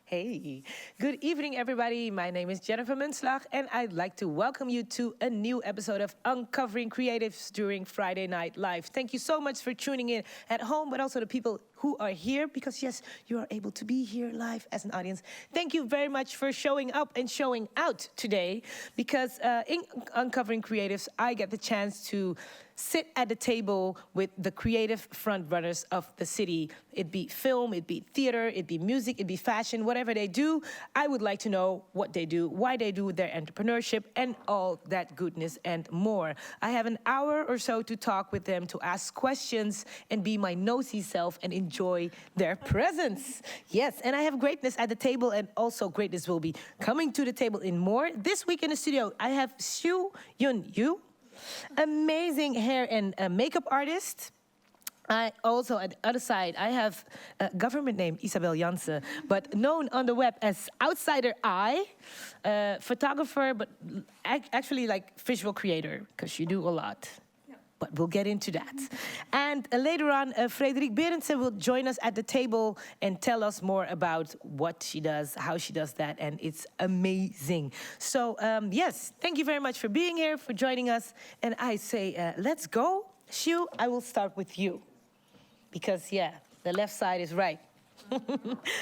Hey, good evening, everybody. My name is Jennifer Muntslag, and I'd like to welcome you to a new episode of Uncovering Creatives during Friday Night Live. Thank you so much for tuning in at home, but also the people who are here, because yes, you are able to be here live as an audience. Thank you very much for showing up and showing out today, because in Uncovering Creatives, I get the chance to sit at the table with the creative frontrunners of the city. It be film, it be theater, it be music, it be fashion, whatever they do. I would like to know what they do, why they do their entrepreneurship, and all that goodness and more. I have an hour or so to talk with them, to ask questions, and be my nosy self and enjoy their presence. Yes, and I have greatness at the table, and also greatness will be coming to the table in more. This week in the studio, I have Xiu Yun Yu, amazing hair and makeup artist. I also, at the other side, I have a government name, Isabell Janssen, but known on the web as Outsider Eye, photographer, but actually like visual creator, because you do a lot. But we'll get into that. And later on, Frederick Berenson will join us at the table and tell us more about what she does, how she does that, and it's amazing. So, yes, thank you very much for being here, for joining us. And I say, let's go. Xiu, I will start with you. Because, yeah, the left side is right.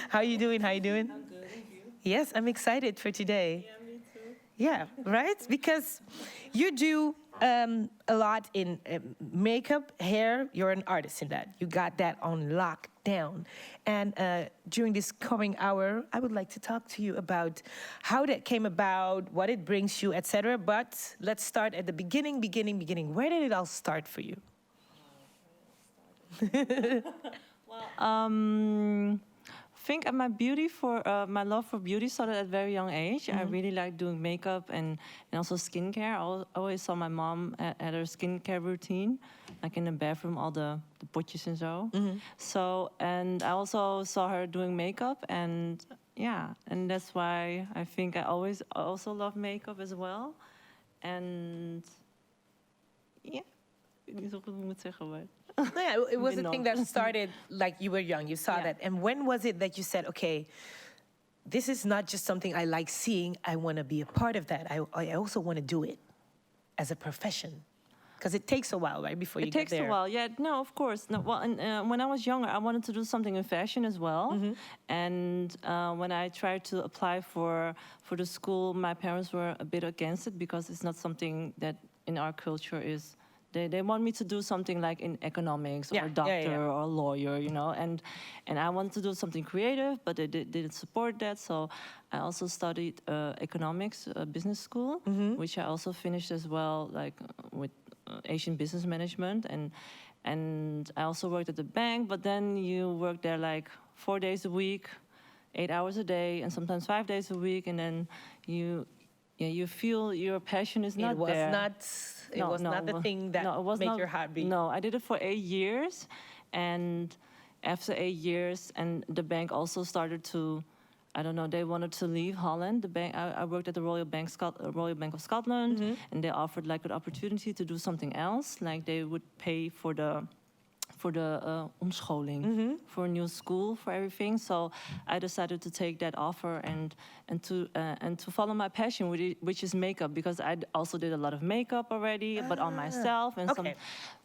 How you doing? How you doing? I'm good, thank you. Yes, I'm excited for today. Yeah, me too. Yeah, right? Because you do a lot in makeup, hair. You're an artist in that. You got that on lockdown. And during this coming hour, I would like to talk to you about how that came about, what it brings you, etc. But let's start at the beginning. Where did it all start for you? Well, I think my love for beauty started at a very young age. I really like doing makeup and also skincare. I always saw my mom at her skincare routine, like in the bathroom, all the potjes and so. So, and I also saw her doing makeup, and yeah, and that's why I think I also love makeup as well. And yeah, ik weet niet of ik het moet zeggen, maar. Yeah, it was a thing that started like you were young. You saw that. And when was it that you said, okay, this is not just something I like seeing, I want to be a part of that. I also want to do it as a profession. Because it takes a while, right, before you get there. It takes a while, yeah. No, of course. No, well, and when I was younger, I wanted to do something in fashion as well. And when I tried to apply for the school, my parents were a bit against it because it's not something that in our culture is. They want me to do something like in economics or doctor or lawyer, you know, and I wanted to do something creative, but they didn't support that. So I also studied economics, business school, which I also finished as well, like with Asian business management, and I also worked at the bank. But then you work there like 4 days a week, 8 hours a day, and sometimes 5 days a week, and then you feel your passion is not there. It was not the thing that made your heart beat. No, I did it for 8 years, and after 8 years, and the bank also started to, I don't know, they wanted to leave Holland. The bank, I worked at the Royal Bank of Scotland, and they offered like an opportunity to do something else, like they would pay for the omscholing, for a new school, for everything. So I decided to take that offer and to follow my passion, which is makeup, because I also did a lot of makeup already, but on myself and some.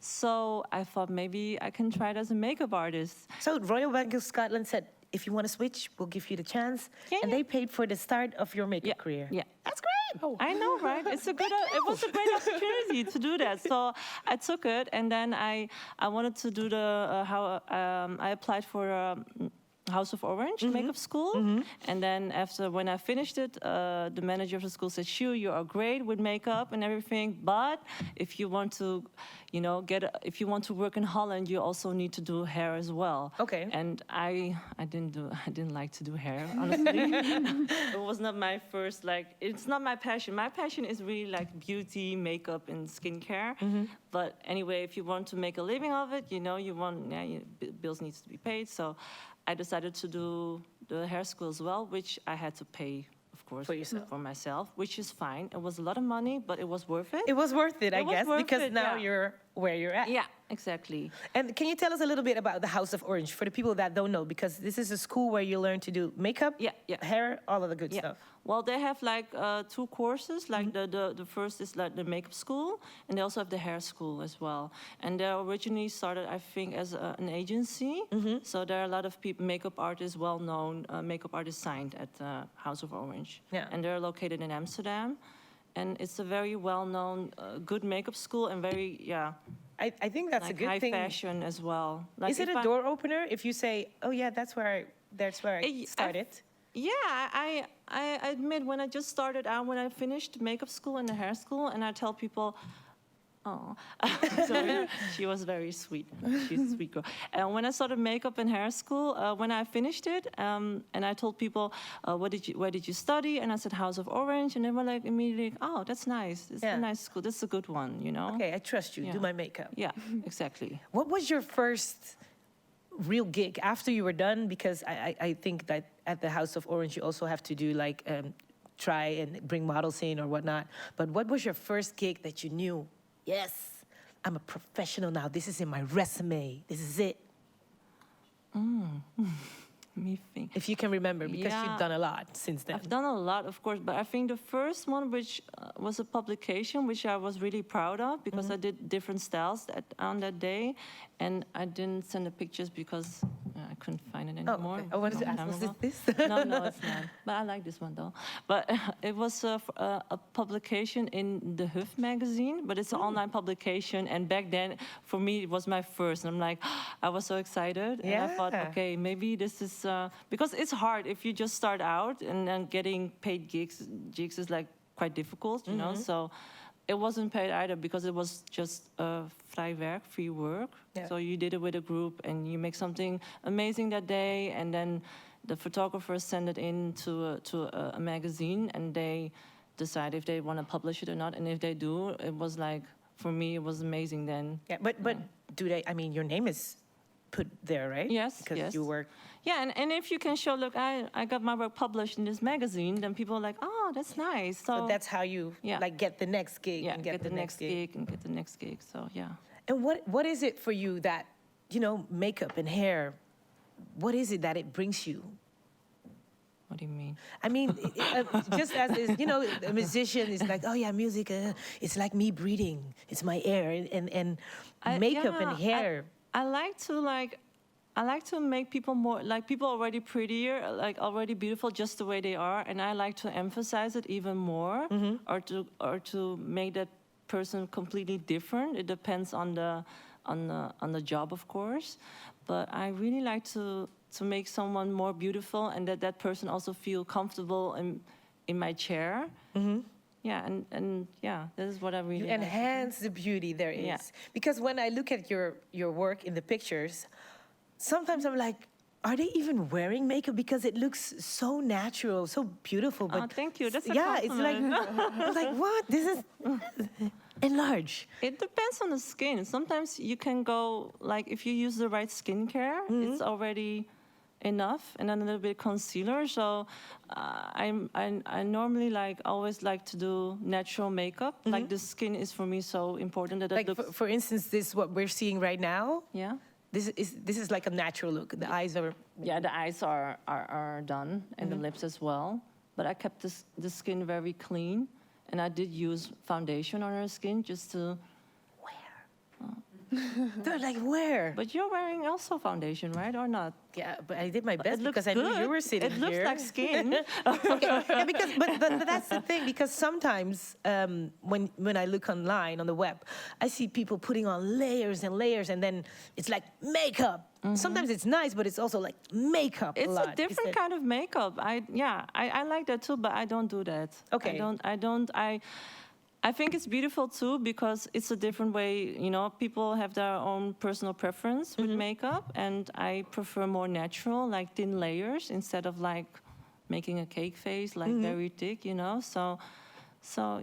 So I thought maybe I can try it as a makeup artist. So Royal Bank of Scotland said, if you want to switch, we'll give you the chance, and they paid for the start of your makeup career. Yeah, that's great. Oh. I know, right? It was a great opportunity to do that. So I took it, and then I wanted to do I applied for House of Orange makeup school, and then when I finished it, the manager of the school said, "Xiu, you are great with makeup and everything, but if you want to, if you want to work in Holland, you also need to do hair as well." Okay. And I didn't like to do hair, honestly. It was not my first, it's not my passion. My passion is really like beauty, makeup, and skincare. But anyway, if you want to make a living of it, bills needs to be paid. So I decided to do the hair school as well, which I had to pay, of course, for myself, which is fine. It was a lot of money, but it was worth it. It was worth it, I guess, because now yeah. you're where you're at. Yeah, exactly. And can you tell us a little bit about the House of Orange for the people that don't know? Because this is a school where you learn to do makeup, hair, all of the good stuff. Well, they have like 2 courses. Like the first is like the makeup school, and they also have the hair school as well. And they originally started, I think, as an agency. So there are a lot of people, makeup artists, well-known makeup artists signed at House of Orange. Yeah. And they're located in Amsterdam. And it's a very well-known, good makeup school, and very, I think that's like a good high thing. fashion as well. Like Is it a door opener if you say, oh yeah, that's where I started? I admit when I just started out, when I finished makeup school and the hair school, and I tell people, oh, so she was very sweet. She's a sweet girl. And when I started makeup and hair school, when I finished it, and I told people, where did you study? And I said House of Orange, and they were like immediately, oh, that's nice. It's a nice school. This is a good one, you know. Okay, I trust you. Do my makeup. Yeah, exactly. What was your first real gig after you were done? Because I think that at the House of Orange you also have to do like try and bring models in or whatnot. But what was your first gig that you knew? Yes, I'm a professional now. This is in my resume. This is it. Let me think. If you can remember, because you've done a lot since then. I've done a lot, of course, but I think the first one, which was a publication, which I was really proud of, because I did different styles on that day, and I didn't send the pictures because I couldn't find it anymore. I wanted to ask, was it this? No, it's not. But I like this one, though. But it was a publication in the Huf magazine, but it's an online publication, and back then, for me, it was my first, and I'm like, I was so excited, and I thought, okay, maybe this is, because it's hard if you just start out, and then getting paid gigs is like quite difficult, you know, so it wasn't paid either because it was just free work. Yeah. So you did it with a group and you make something amazing that day, and then the photographers send it in to a magazine, and they decide if they want to publish it or not. And if they do, it was like, for me, it was amazing then. Yeah, but do they, I mean, your name is put there, right? Yes, because you work. Yeah, and if you can show, look, I got my work published in this magazine, then people are like, oh, that's nice. So that's how you like get the next gig. Yeah, and get the next gig and get the next gig. So yeah. And what is it for you that, you know, makeup and hair, what is it that it brings you? What do you mean? I mean, just as is, you know, a musician is like, oh yeah, music, it's like me breathing. It's my air, and makeup and hair. I like to make people more, like, people already prettier, like already beautiful just the way they are, and I like to emphasize it even more, or to make that person completely different. It depends on the job, of course, but I really like to make someone more beautiful, and that person also feel comfortable in my chair. Yeah, and this is what I really you enhance the beauty there is. Yeah. Because when I look at your work in the pictures, sometimes I'm like, are they even wearing makeup? Because it looks so natural, so beautiful. But thank you. That's a it's compliment. like what? This is enlarge. It depends on the skin. Sometimes you can go, like, if you use the right skincare, it's already enough, and then a little bit concealer. So I normally always like to do natural makeup. Like, the skin is for me so important that it looks. For instance, this what we're seeing right now. Yeah. This is like a natural look. The eyes are. Yeah, the eyes are done, and the lips as well. But I kept the skin very clean, and I did use foundation on her skin just to. They're like, where? But you're wearing also foundation, right, or not? Yeah, but I did my best because good. I knew you were sitting here. It looks like skin. Okay, yeah, but that's the thing, because sometimes when I look online on the web, I see people putting on layers and layers, and then it's like makeup. Sometimes it's nice, but it's also like makeup. It's a different kind of makeup. I like that too, but I don't do that. Okay. I think it's beautiful too, because it's a different way, you know, people have their own personal preference with makeup, and I prefer more natural, like thin layers, instead of like making a cake face, like very thick, you know, so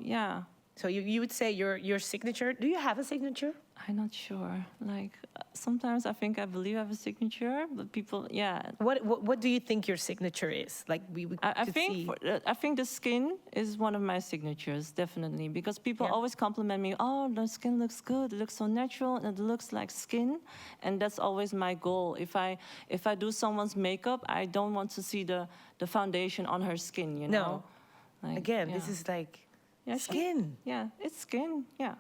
yeah. So you would say your signature. Do you have a signature? I'm not sure. Like sometimes I believe I have a signature, but people, yeah. What do you think your signature is? Like we I could think see. I think the skin is one of my signatures, definitely, because people always compliment me. Oh, the skin looks good. It looks so natural, and it looks like skin. And that's always my goal. If I do someone's makeup, I don't want to see the foundation on her skin. You know. No. Like, Again, this is like skin. It's skin. Yeah.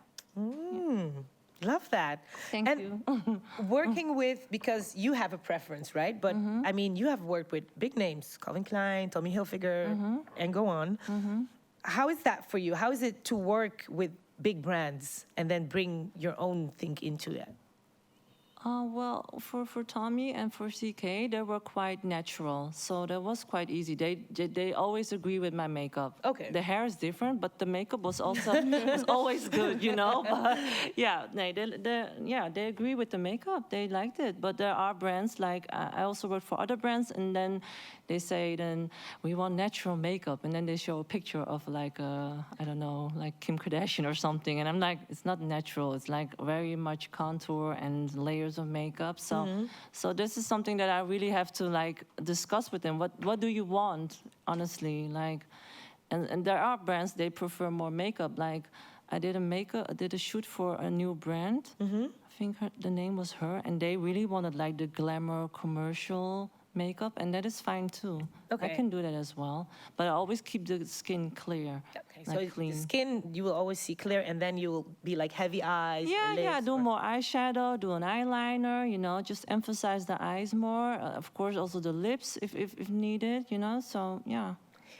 Love that. Thank you. Working with, because you have a preference, right? But I mean, you have worked with big names, Calvin Klein, Tommy Hilfiger, and go on. How is that for you? How is it to work with big brands and then bring your own thing into that? Well, for Tommy and for CK, they were quite natural, so that was quite easy. They always agree with my makeup. Okay. The hair is different, but the makeup was also was always good, you know. But yeah, they agree with the makeup. They liked it. But there are brands like I also work for other brands, and then they say then we want natural makeup, and then they show a picture of like I don't know, like Kim Kardashian or something, and I'm like, it's not natural. It's like very much contour and layers of makeup. So so this is something that I really have to like discuss with them. What do you want, honestly? Like, and there are brands they prefer more makeup. Like I did a shoot for a new brand. I think the name was Her, and they really wanted like the glamour commercial makeup, and that is fine too. Okay. I can do that as well, but I always keep the skin clear. Okay, like so clean. the skin you will always see clear, and then you will be like heavy eyes. or lips, Do or- more eyeshadow, do an eyeliner, you know, just emphasize the eyes more. Of course, also the lips if needed, you know, so yeah.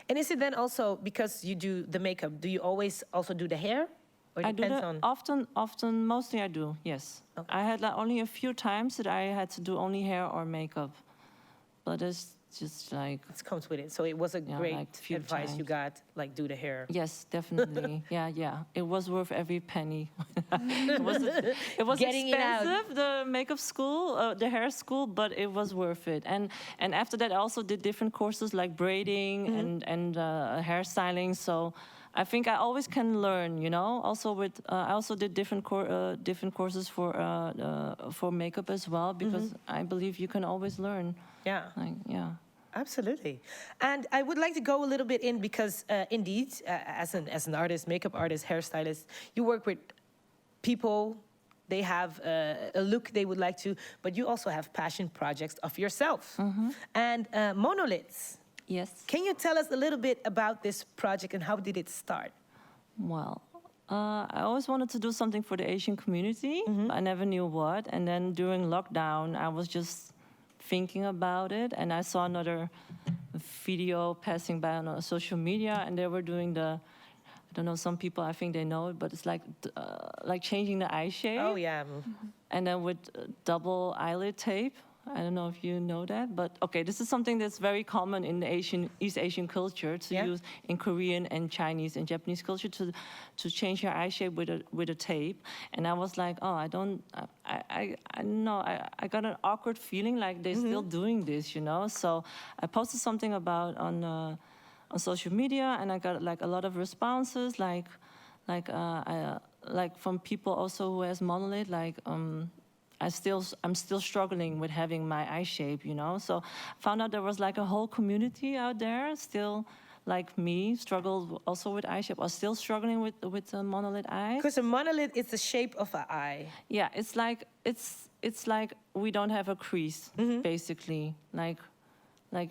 And is it then also because you do the makeup? Do you always also do the hair, or I it do depends that often, mostly I do, yes. Okay. I had like only a few times that I had to do only hair or makeup, but it's just like, It comes with it. So it was a great like few advice you got, like do the hair. yes, definitely. yeah. It was worth every penny. it was Getting it out. expensive, the makeup school, the hair school, but it was worth it. And after that, I also did different courses like braiding and hairstyling. So I think I always can learn, you know. Also with I also did different courses for makeup as well, because I believe you can always learn. Yeah. Like, yeah. Absolutely. And I would like to go a little bit in because indeed, as an artist, makeup artist, hairstylist, you work with people, they have a look they would like to, but you also have passion projects of yourself. And monoliths. Yes. Can you tell us a little bit about this project and how did it start? Well, I always wanted to do something for the Asian community, but I never knew what. And then during lockdown, I was just thinking about it, and I saw another video passing by on social media, and they were doing I don't know, some people, I think they know it, but it's like changing the eye shape. Oh, yeah. And then with double eyelid tape. I don't know if you know that, but okay, this is something that's very common in the East Asian culture to use in Korean and Chinese and Japanese culture to change your eye shape with a tape. And I was like, oh, I know, I got an awkward feeling like they're still doing this, you know. So I posted something about on social media, and I got like a lot of responses, like from people also who has monolith, like. I'm still struggling with having my eye shape, you know. So I found out there was like a whole community out there still like me, struggled also with eye shape, or still struggling with monolith eyes. Because a monolith is the shape of an eye. Yeah, it's like we don't have a crease, basically. Like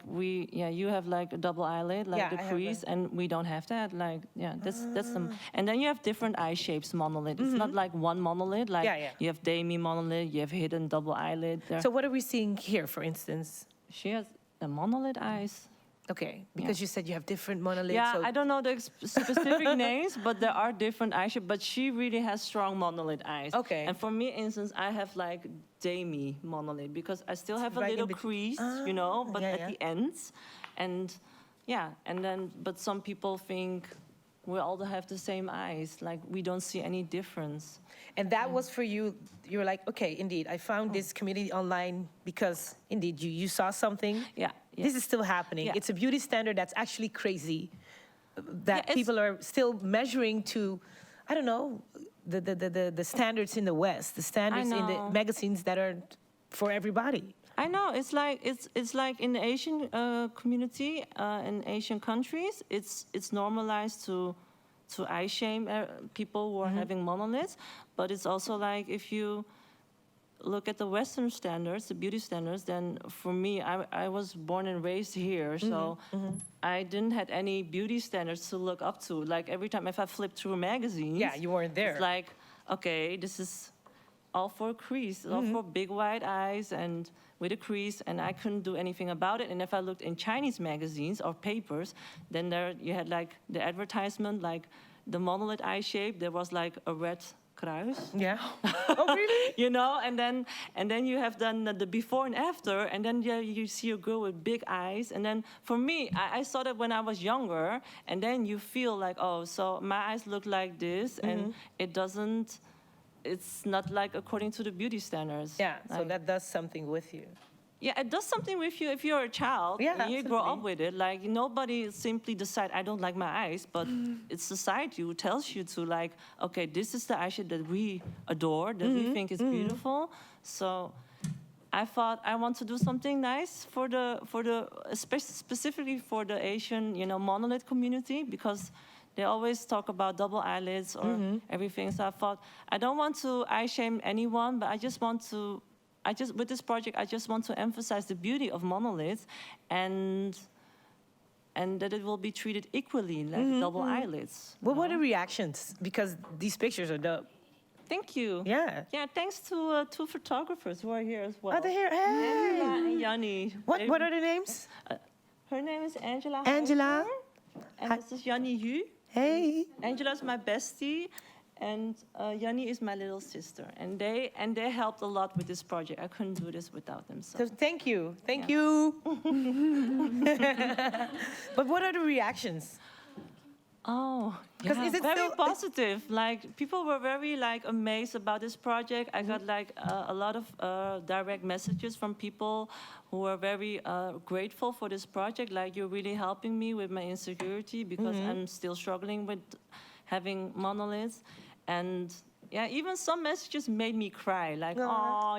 you have like a double eyelid, like the crease, and we don't have that. Like, that's the. And then you have different eye shapes, monolith. It's not like one monolith. Like you have demi monolith, you have hidden double eyelid. So what are we seeing here, for instance? She has the monolith eyes. Okay, because you said you have different monoliths. Yeah, so I don't know the specific names, but there are different eye shapes. But she really has strong monolith eyes. Okay. And for me, instance, I have like demi monolith because I still have a little crease, you know, but at the ends, and but some people think we all have the same eyes. Like we don't see any difference. And that was for you. You were like, okay, indeed, I found this community online because indeed you saw something. Yeah. This is still happening. Yeah. It's a beauty standard that's actually crazy. That people are still measuring to I don't know, the standards in the West, the standards in the magazines that are for everybody. I know it's like in the Asian community in Asian countries, it's normalized to eye shame people who are having monoliths, but it's also like if you look at the Western standards, the beauty standards, then for me, I was born and raised here, so I didn't have any beauty standards to look up to. Like every time if I flipped through magazines, Yeah, you weren't there. It's like, okay, this is all for crease, all for big wide eyes and with a crease, and I couldn't do anything about it. And if I looked in Chinese magazines or papers, then there you had like the advertisement, like the monolith eye shape. There was like a red kruis. Yeah. Oh, really? You know, and then you have done the before and after, and then you see a girl with big eyes. And then for me, I saw that when I was younger, and then you feel like, oh, so my eyes look like this, and it's not like according to the beauty standards. Yeah, so like, that does something with you. Yeah, it does something with you if you're a child. Yeah, you grow up with it. Like nobody simply decide I don't like my eyes, but it's society who tells you to like, okay, this is the eyeshadow that we adore, that we think is beautiful. So I thought I want to do something nice for the specifically for the Asian, monolith community, because they always talk about double eyelids or everything. So I thought I don't want to eye shame anyone, but with this project, I just want to emphasize the beauty of monoliths and that it will be treated equally, like double eyelids. Well, what are reactions? Because these pictures are dope. Thank you. Yeah. Yeah, thanks to two photographers who are here as well. Oh, they're here. Hey. Angela and Yanni. What are their names? Her name is Angela. Angela. And this is Xiu Yu. Hey. Angela's my bestie. And Yanni is my little sister, and they helped a lot with this project. I couldn't do this without them. So thank you, thank you. But what are the reactions? Oh, yeah. Is it very still positive? Like people were very like amazed about this project. I got like a lot of direct messages from people who were very grateful for this project. Like, you're really helping me with my insecurity because I'm still struggling with having monoliths. And yeah, even some messages made me cry, like, oh,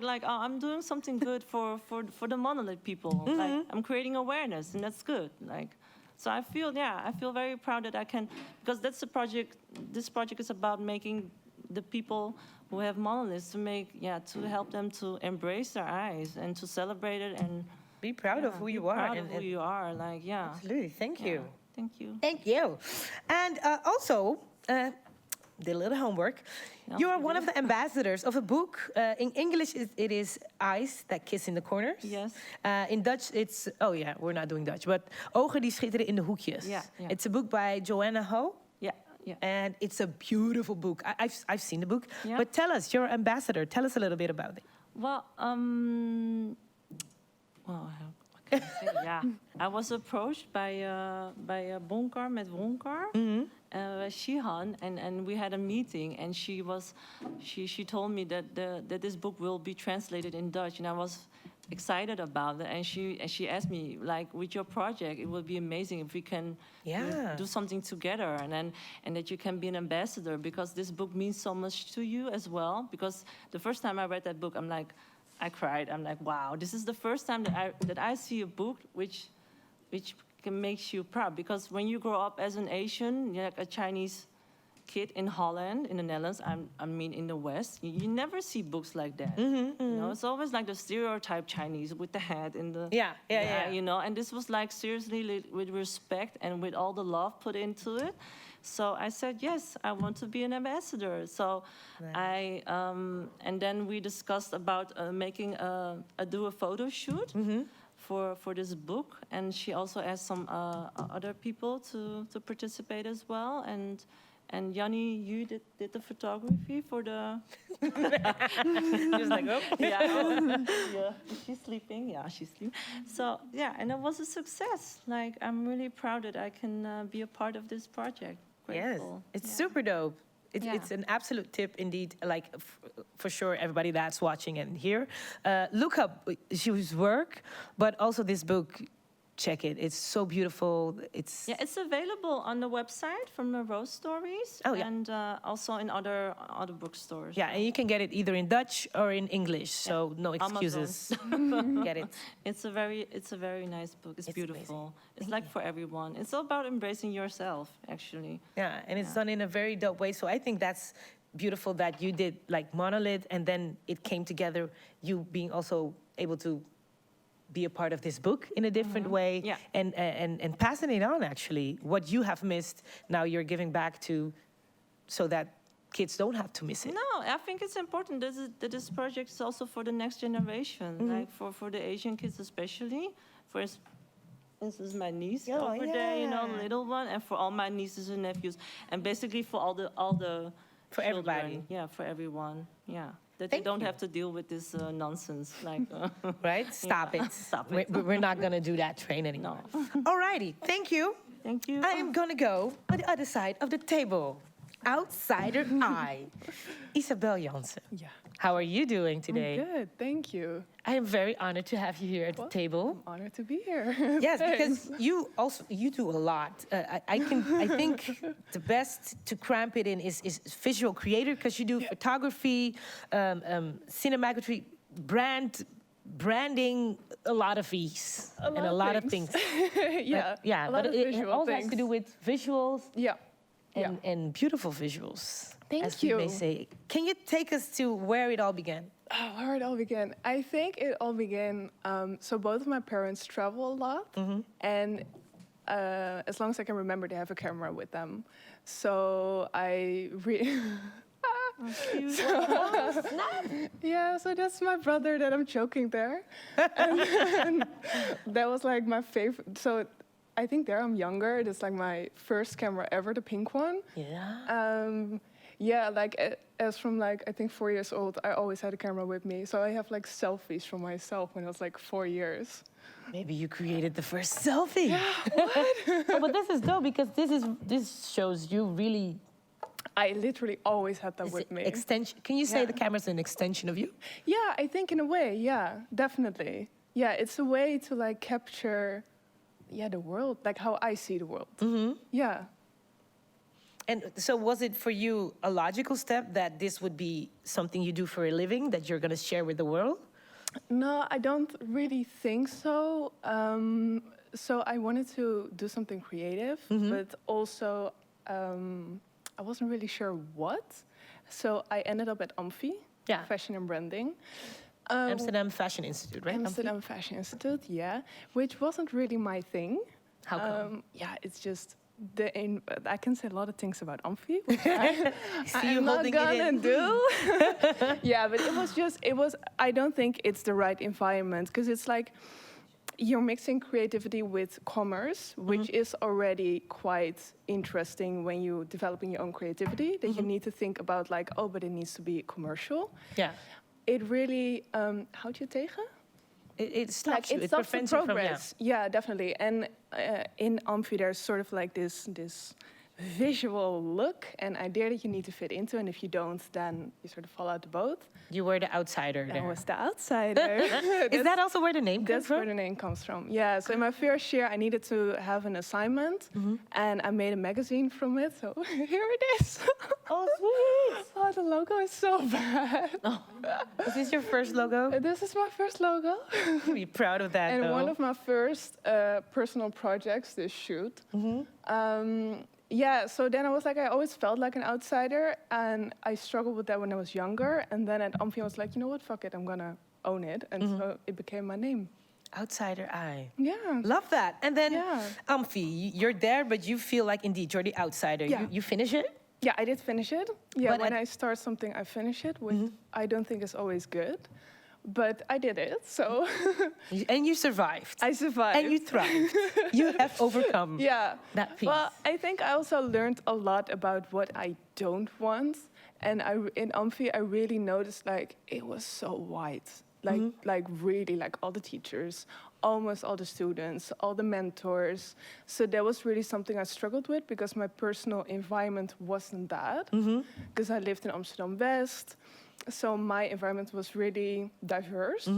like, oh, I'm doing something good for the monolith people. Like, I'm creating awareness, and that's good. Like, so I feel very proud that I can, because that's the project. This project is about making the people who have monoliths to help them to embrace their eyes and to celebrate it and be proud of who you are. Proud of who you are, like, yeah. Absolutely, thank you. Thank you. Thank you. And also, did a little homework. No, you are one of the ambassadors of a book. In English, it is Eyes That Kiss in the Corners. Yes. In Dutch, it's, oh yeah, we're not doing Dutch, but Ogen die schitteren in de hoekjes. Yeah, yeah. It's a book by Joanna Ho. Yeah, yeah. And it's a beautiful book. I've seen the book. Yeah. But tell us, you're an ambassador. Tell us a little bit about it. Well, yeah, I was approached by Bonkar met Wonkar, Shihan, and we had a meeting, and she told me that this book will be translated in Dutch, and I was excited about it, and she asked me, like, with your project, it would be amazing if we can do something together, and that you can be an ambassador, because this book means so much to you as well. Because the first time I read that book, I cried. I'm like, wow, this is the first time that I see a book which makes you proud. Because when you grow up as an Asian, you're like a Chinese kid in Holland, in the Netherlands, in the West, you never see books like that. It's always like the stereotype Chinese with the hat and the and this was like seriously with respect and with all the love put into it. So I said, yes, I want to be an ambassador. So nice. And then we discussed about making a photo shoot for this book. And she also asked some other people to participate as well. And Yanni, you did the photography for the... Just like, oh. Yeah. Is she sleeping? Yeah, she's sleeping. So, yeah, and it was a success. Like, I'm really proud that I can be a part of this project. Grateful. Yes, it's super dope. It's an absolute tip indeed, like for sure everybody that's watching and here. Look up Xiu's work, but also this book. check it. It's so beautiful. It's It's available on the website from the Rose Stories, and also in other bookstores. and you can get it either in Dutch or in English. So no excuses. Get it. It's a very nice book. It's beautiful. amazing. It's like for everyone. It's all about embracing yourself, actually. Yeah, and it's done in a very dope way. So I think that's beautiful that you did like Monolith, and then it came together. You being also able to be a part of this book in a different way, and passing it on. Actually, what you have missed, now you're giving back to, so that kids don't have to miss it. No, I think it's important that this project is also for the next generation, like for the Asian kids especially. For instance, my niece over there, you know, the little one, and for all my nieces and nephews, and basically for all the For children. everybody. Yeah, for everyone. Yeah. That they don't have to deal with this nonsense, like Right? Stop it. Stop it. We're not gonna do that train anymore. Alrighty, thank you. Thank you. I am gonna go on the other side of the table. Outsider eye. Isabell Janssen. Yeah. How are you doing today? Good, thank you. I am very honored to have you here at the table. I'm honored to be here. Yes, Thanks. because you do a lot. I think the best to cramp it in is visual creator, because you do photography, cinematography, branding, a lot of V's and a lot of things. Yeah, a lot but of it visual also has things. to do with visuals Yeah. and beautiful visuals. Thank as we may you. say. Can you take us to where it all began? Where it all began? I think it all began. So both of my parents travel a lot, and as long as I can remember, they have a camera with them. So I yeah, so that's my brother that I'm choking there. and that was like my favorite. So I think there I'm younger. That's like my first camera ever, the pink one. Yeah. Yeah, like as from like I think 4 years old, I always had a camera with me. So I have like selfies from myself when I was like 4 years. Maybe you created the first selfie. Yeah, what? Oh, but this is dope, because this shows you really I literally always had that with me. extension. Can you say the camera's an extension of you? Yeah, I think in a way, yeah, definitely. Yeah, it's a way to like capture, the world, like how I see the world. Yeah. And so was it for you a logical step that this would be something you do for a living, that you're going to share with the world? No, I don't really think so. So I wanted to do something creative, but also I wasn't really sure what. So I ended up at Amphi, Fashion and Branding. Amsterdam Fashion Institute, right? Amsterdam Fashion Institute, which wasn't really my thing. How come? It's just I can say a lot of things about Amphi, which See you I'm not holding it gonna in. do. Yeah, but it was. I don't think it's the right environment, because it's like you're mixing creativity with commerce, which is already quite interesting when you're developing your own creativity. That you need to think about like, oh, but it needs to be commercial. Yeah. It really houdt je tegen? It stops you. It It stops the prevents you from, progress. Yeah, definitely. And in Amphi, there's sort of like this visual look and idea that you need to fit into, and if you don't, then you sort of fall out the boat. You were the outsider there. I was the outsider. Is that also where the name comes That's from? where the name comes from. Yeah, so in my first year, I needed to have an assignment, and I made a magazine from it, so here it is. Oh, sweet. Oh, the logo is so bad. Is this your first logo? This is my first logo. Be proud of that, And though. one of my first personal projects, this shoot. So then I was like, I always felt like an outsider, and I struggled with that when I was younger. And then at Amphi, I was like, you know what, fuck it, I'm gonna own it. And so it became my name. Outsider eye. Yeah. Love that. And then Yeah. Amphi, you're there, but you feel like indeed you're the outsider. Yeah. You finish it? Yeah, I did finish it. Yeah, But when I start something, I finish it, which I don't think is always good. But I did it, so And you survived. I survived. And you thrived. You have overcome that piece. Well, I think I also learned a lot about what I don't want. And in Amphi, I really noticed, like, it was so white. Like really, like all the teachers, almost all the students, all the mentors. So that was really something I struggled with, because my personal environment wasn't that. Because I lived in Amsterdam West. So my environment was really diverse.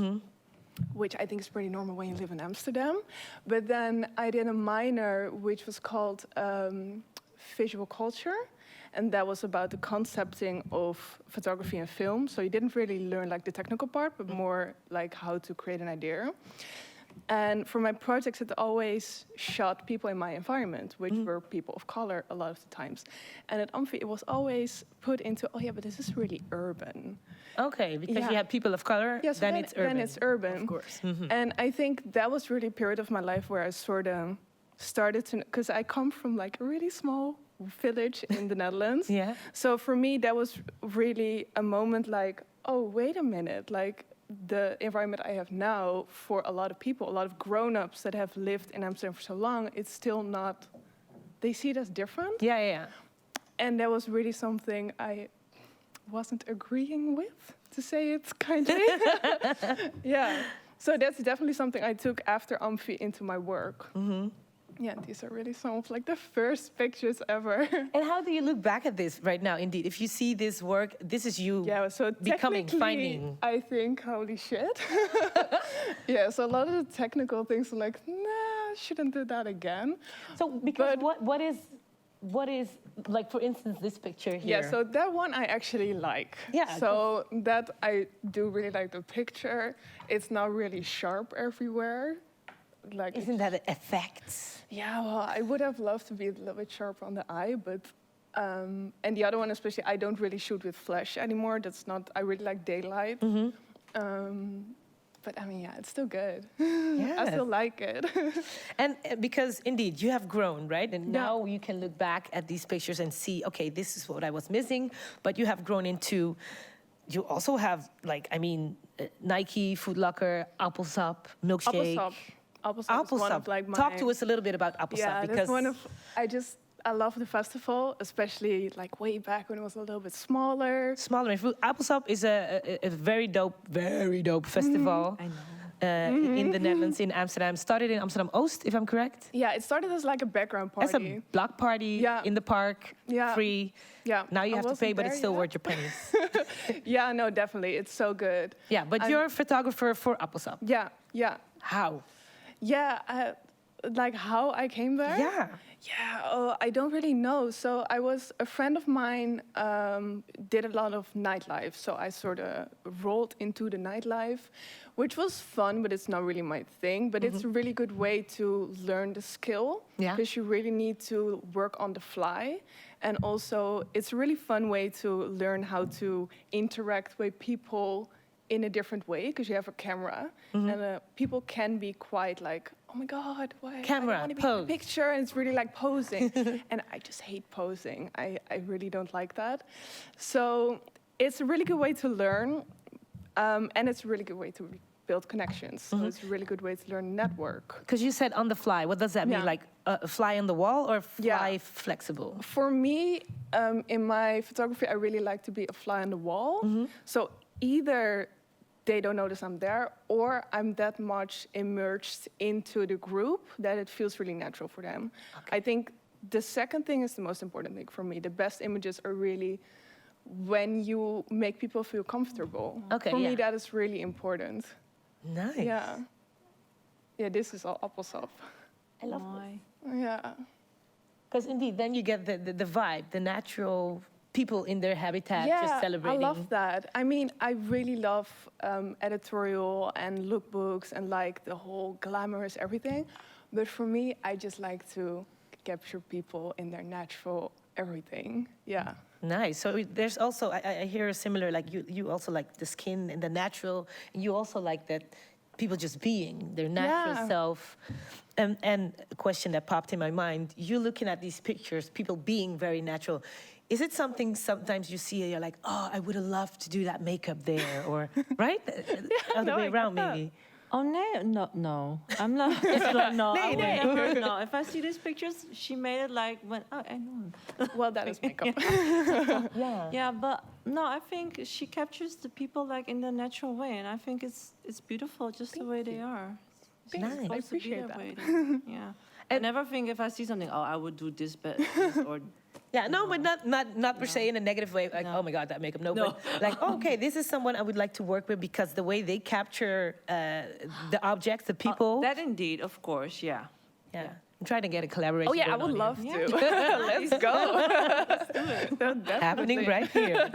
which I think is pretty normal when you live in Amsterdam. But then I did a minor, which was called visual culture. And that was about the concepting of photography and film. So you didn't really learn like the technical part, but more like how to create an idea. And for my projects, it always shot people in my environment, which were people of color a lot of the times. And at Amphi, it was always put into, oh yeah, but this is really urban. Okay, because you have people of color, Yes, then it's urban. Then it's urban. Of course. And I think that was really a period of my life where I sort of started to, because I come from like a really small village in the Netherlands. Yeah. So for me, that was really a moment like, oh, wait a minute, like the environment I have now for a lot of people, a lot of grown-ups that have lived in Amsterdam for so long, it's still not, they see it as different. Yeah. And that was really something I wasn't agreeing with, to say it kindly. Yeah. So that's definitely something I took after Amphi into my work. Yeah, these are really some of like the first pictures ever. And how do you look back at this right now? Indeed, if you see this work, this is you so becoming, finding. I think, holy shit. Yeah, so a lot of the technical things are like, nah, shouldn't do that again. So because what is like, for instance, this picture here? Yeah, so that one I actually like. Yeah. So that I do really like the picture. It's not really sharp everywhere. Like, isn't that an effect? Yeah, well, I would have loved to be a little bit sharper on the eye, but and the other one especially, I don't really shoot with flash anymore. That's not. I really like daylight. But I mean, yeah, it's still good. Yeah, I still like it. And because indeed you have grown, right? And now you can look back at these pictures and see, okay, this is what I was missing. But you have grown into. You also have like, I mean, Nike, Foot Locker, Appelsap, milkshake. Appelsap is one of like my... Talk to us a little bit about Appelsap. Yeah, because that's one of... I love the festival, especially like way back when it was a little bit smaller. Appelsap is a very dope festival. I know. In the Netherlands, in Amsterdam. Started in Amsterdam-Oost, if I'm correct. Yeah, it started as like a background party. As a block party in the park, free. Yeah. Now you have to pay, but it's still worth your pennies. Yeah, no, definitely. It's so good. Yeah, but you're a photographer for Appelsap. Yeah. How? Yeah, like how I came there? Yeah, I don't really know. So a friend of mine did a lot of nightlife. So I sort of rolled into the nightlife, which was fun, but it's not really my thing. But it's a really good way to learn the skill. Because you really need to work on the fly. And also, it's a really fun way to learn how to interact with people in a different way, because you have a camera. And people can be quite like, oh my God, why? Camera, I want to be pose. in a picture, and it's really like posing. And I just hate posing. I really don't like that. So it's a really good way to learn, and it's a really good way to build connections. So it's a really good way to learn network. Because you said on the fly. What does that mean? Like fly on the wall or fly flexible? For me, in my photography, I really like to be a fly on the wall. So either they don't notice I'm there, or I'm that much immersed into the group that it feels really natural for them. I think the second thing is the most important thing for me. The best images are really when you make people feel comfortable. For me, that is really important. Nice. Yeah, this is all Appelsap. I love it. Yeah. Because indeed, then you get the vibe, the natural people in their habitat just celebrating. I love that. I mean, I really love editorial and lookbooks and like the whole glamorous everything. But for me, I just like to capture people in their natural everything. Yeah. Nice. So there's also, I hear a similar, like you also like the skin and the natural, and you also like that people just being their natural self. And a question that popped in my mind, you're looking at these pictures, people being very natural. Is it something sometimes you see and you're like, oh, I would have loved to do that makeup there, or, right? Other way around, maybe. Oh, no. I'm not. No, I would never. No, if I see these pictures, she made it like when. Oh, I know. Well, that is makeup. Yeah, but no, I think she captures the people like in the natural way, and I think it's beautiful just the way they are. Nice. I appreciate that. Yeah. I never think if I see something, oh, I would do this, but or Yeah, no, but not per se in a negative way. Like, oh my God, that makeup. No, but like, oh, okay, this is someone I would like to work with because the way they capture the objects, the people. That indeed, of course, yeah. Yeah. I'm trying to get a collaboration. Oh yeah, I going would on love here. to. Let's go. Let's do it. Happening right here.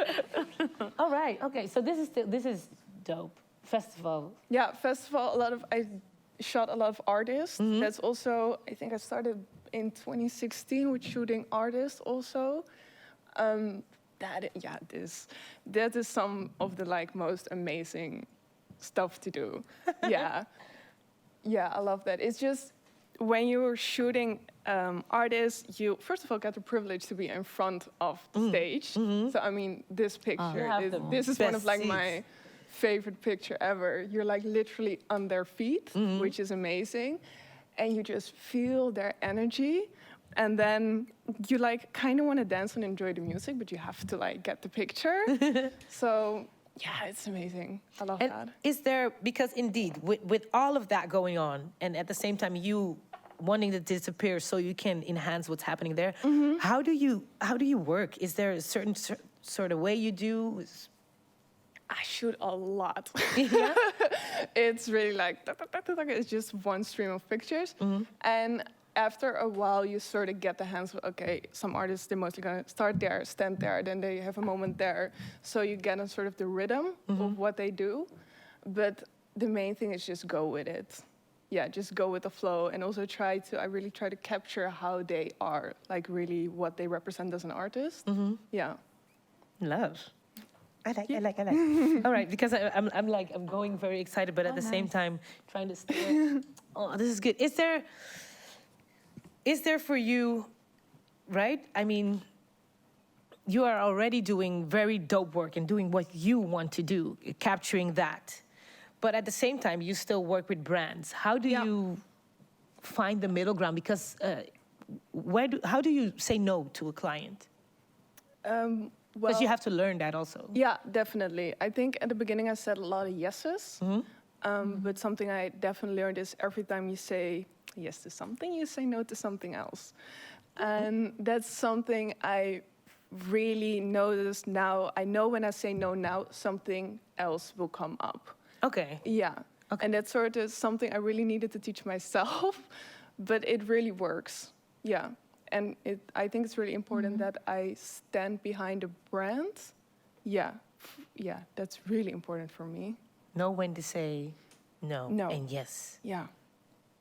All right. Okay. So this is dope. Festival. Yeah, festival. I shot a lot of artists. That's also, I think I started in 2016 with shooting artists also. That is some of the like most amazing stuff to do. Yeah, I love that. It's just when you're shooting artists, you first of all get the privilege to be in front of the stage. So I mean, this picture this is one of like my favorite picture ever. You're like literally on their feet, which is amazing. And you just feel their energy. And then you like kind of want to dance and enjoy the music, but you have to like get the picture. So yeah, it's amazing. I love that. Is there, because indeed, with all of that going on, and at the same time you wanting to disappear so you can enhance what's happening there, how do you work? Is there a certain sort of way you do? I shoot a lot. Yeah. It's really like, it's just one stream of pictures. And after a while, you sort of get the hands of, okay, some artists, they're mostly going to start there, stand there, then they have a moment there. So you get a sort of the rhythm of what they do. But the main thing is just go with it. Yeah, just go with the flow. And also I really try to capture how they are, like really what they represent as an artist. Yeah. Love. I like. All right, because I'm going very excited, but at the same time trying to stare. Oh, this is good. Is there for you, right? I mean, you are already doing very dope work and doing what you want to do, capturing that. But at the same time, you still work with brands. How do you find the middle ground? Because how do you say no to a client? Because you have to learn that also. Yeah, definitely. I think at the beginning I said a lot of yeses. But something I definitely learned is every time you say yes to something, you say no to something else. And that's something I really noticed now. I know when I say no now, something else will come up. Okay. Yeah. Okay. And that's sort of something I really needed to teach myself, but it really works. Yeah. And I think it's really important that I stand behind a brand. Yeah, that's really important for me. Know when to say no and yes. Yeah.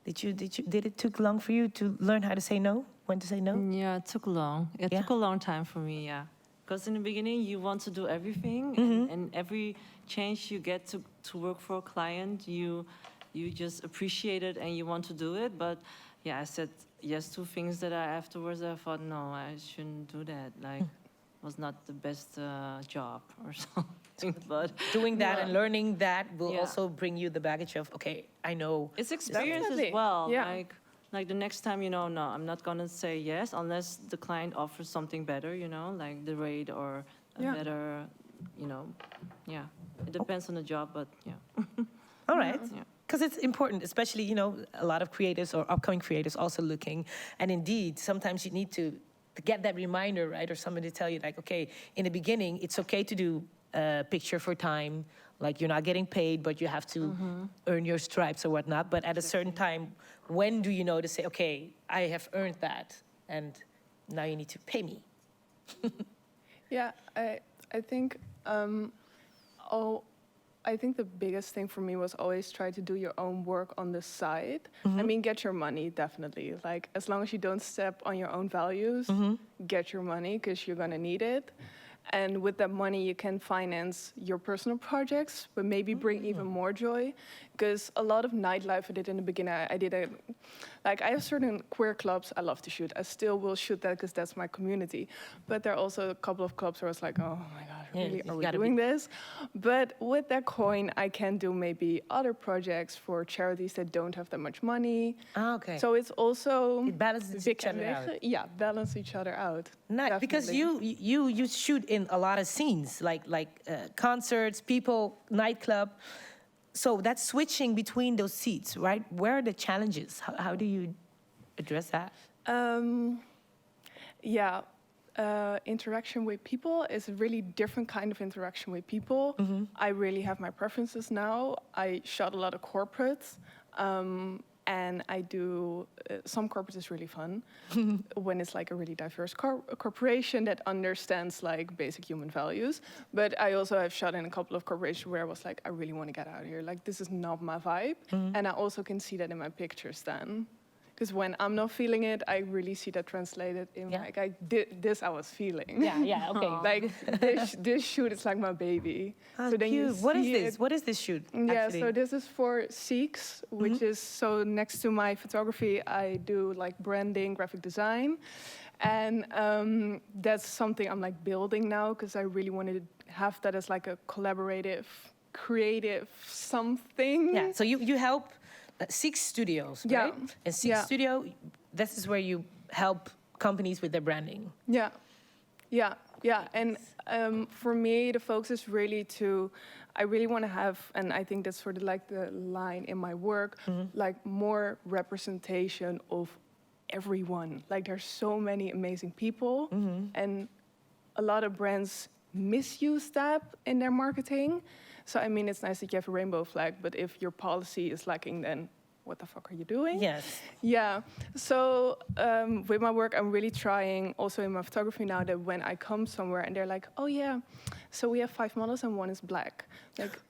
Did it took long for you to learn how to say no? When to say no? Yeah, it took long. It took a long time for me, yeah. Because in the beginning, you want to do everything, and every chance you get to work for a client, you just appreciate it and you want to do it. But yeah, I said yes to things that afterwards I thought, no, I shouldn't do that. Like, was not the best job or something. But doing that and learning that will also bring you the baggage of, okay, I know. It's experience as well. Yeah. Like the next time, no, I'm not gonna say yes unless the client offers something better, like the rate or a better, It depends on the job, but yeah. All right. Because it's important, especially, a lot of creatives or upcoming creatives also looking. And indeed, sometimes you need to get that reminder, right? Or somebody to tell you, like, okay, in the beginning, it's okay to do a picture for time. Like, you're not getting paid, but you have to earn your stripes or whatnot. But at a certain time, when do you know to say, okay, I have earned that, and now you need to pay me? Yeah, I think I think the biggest thing for me was always try to do your own work on the side. I mean, get your money, definitely. Like, as long as you don't step on your own values, get your money, because you're going to need it. And with that money, you can finance your personal projects, but maybe bring even more joy. Because a lot of nightlife I did in the beginning, I have certain queer clubs I love to shoot. I still will shoot that because that's my community. But there are also a couple of clubs where I was like, oh my God, really, are we doing this? But with that coin, I can do maybe other projects for charities that don't have that much money. Ah, okay. So it's also... It balances each other out. Yeah, balance each other out. Nice, because you shoot in a lot of scenes, like concerts, people, nightclub. So that's switching between those seats, right? Where are the challenges? How do you address that? Yeah, interaction with people is a really different kind of interaction with people. I really have my preferences now. I shot a lot of corporates. And I do, some corporates is really fun when it's like a really diverse corporation that understands like basic human values. But I also have shot in a couple of corporations where I was like, I really want to get out of here. Like, this is not my vibe. And I also can see that in my pictures then. Because when I'm not feeling it, I really see that translated in like, this I was feeling. Yeah, okay. Like, this shoot is like my baby. Oh, so then cute. you What is see this? What is this shoot? Yeah, actually? so this is for Seeks, which is, so next to my photography, I do like branding, graphic design. And that's something I'm like building now, because I really wanted to have that as like a collaborative, creative something. Yeah, so you help 6 studios, right? Yeah. And 6 studio, this is where you help companies with their branding. Yeah. And for me, the focus is really I really want to have, and I think that's sort of like the line in my work, like more representation of everyone. Like, there's so many amazing people, and a lot of brands misuse that in their marketing. So, I mean, it's nice that you have a rainbow flag, but if your policy is lacking, then what the fuck are you doing? Yes. Yeah. So with my work, I'm really trying, also in my photography now, that when I come somewhere and they're like, oh yeah, so we have 5 models and 1 is black. Like,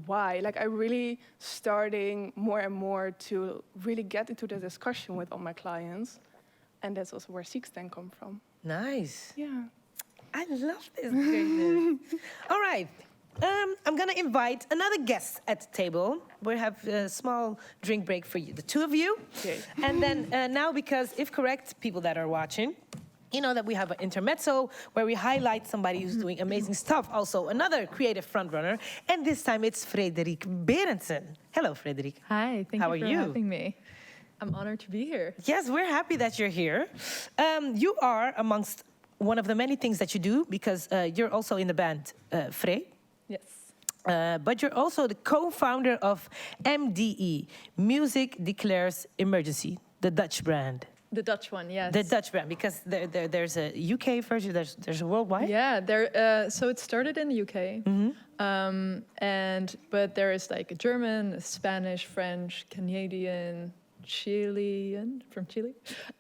why? Like, I'm really starting more and more to really get into the discussion with all my clients. And that's also where Seeks then come from. Nice. Yeah. I love this. Greatness. All right. I'm going to invite another guest at the table. We'll have a small drink break for you, the 2 of you. Okay. And then now, because if correct, people that are watching, you know that we have an intermezzo where we highlight somebody who's doing amazing stuff. Also, another creative frontrunner. And this time it's Frederick Berenson. Hello, Frederick. Hi, thank How you are for you? having me. I'm honored to be here. Yes, we're happy that you're here. You are amongst one of the many things that you do, because you're also in the band Frey. Yes. But you're also the co-founder of MDE, Music Declares Emergency, the Dutch brand. The Dutch one, yes. The Dutch brand, because there's a UK version, there's a worldwide. Yeah, so it started in the UK, but there is like a German, a Spanish, French, Canadian, Chilean from Chile,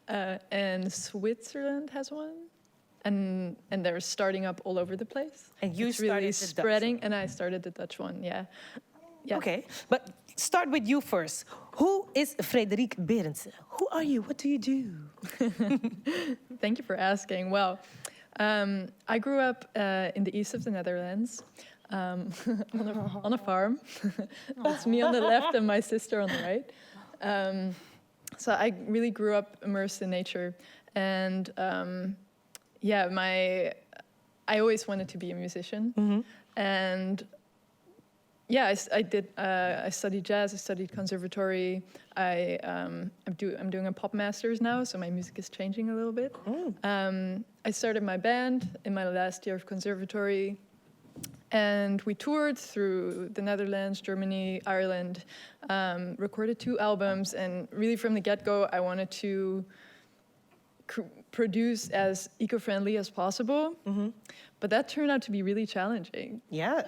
and Switzerland has one. And they're starting up all over the place. And you it's started really the spreading, Dutch and I started the Dutch one. Yeah. Okay, but start with you first. Who is Frederike Berendsen? Who are you? What do you do? Thank you for asking. Well, I grew up in the east of the Netherlands, on a farm. That's me on the left and my sister on the right. So I really grew up immersed in nature, and I always wanted to be a musician, and I studied jazz. I studied conservatory. I'm doing a pop masters now, so my music is changing a little bit. I started my band in my last year of conservatory, and we toured through the Netherlands, Germany, Ireland, recorded 2 albums, and really from the get-go, I wanted to produce as eco-friendly as possible, but that turned out to be really challenging. Yeah.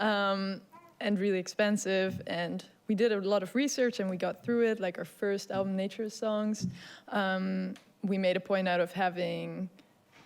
And really expensive, and we did a lot of research and we got through it. Like our first album, Nature Songs, we made a point out of having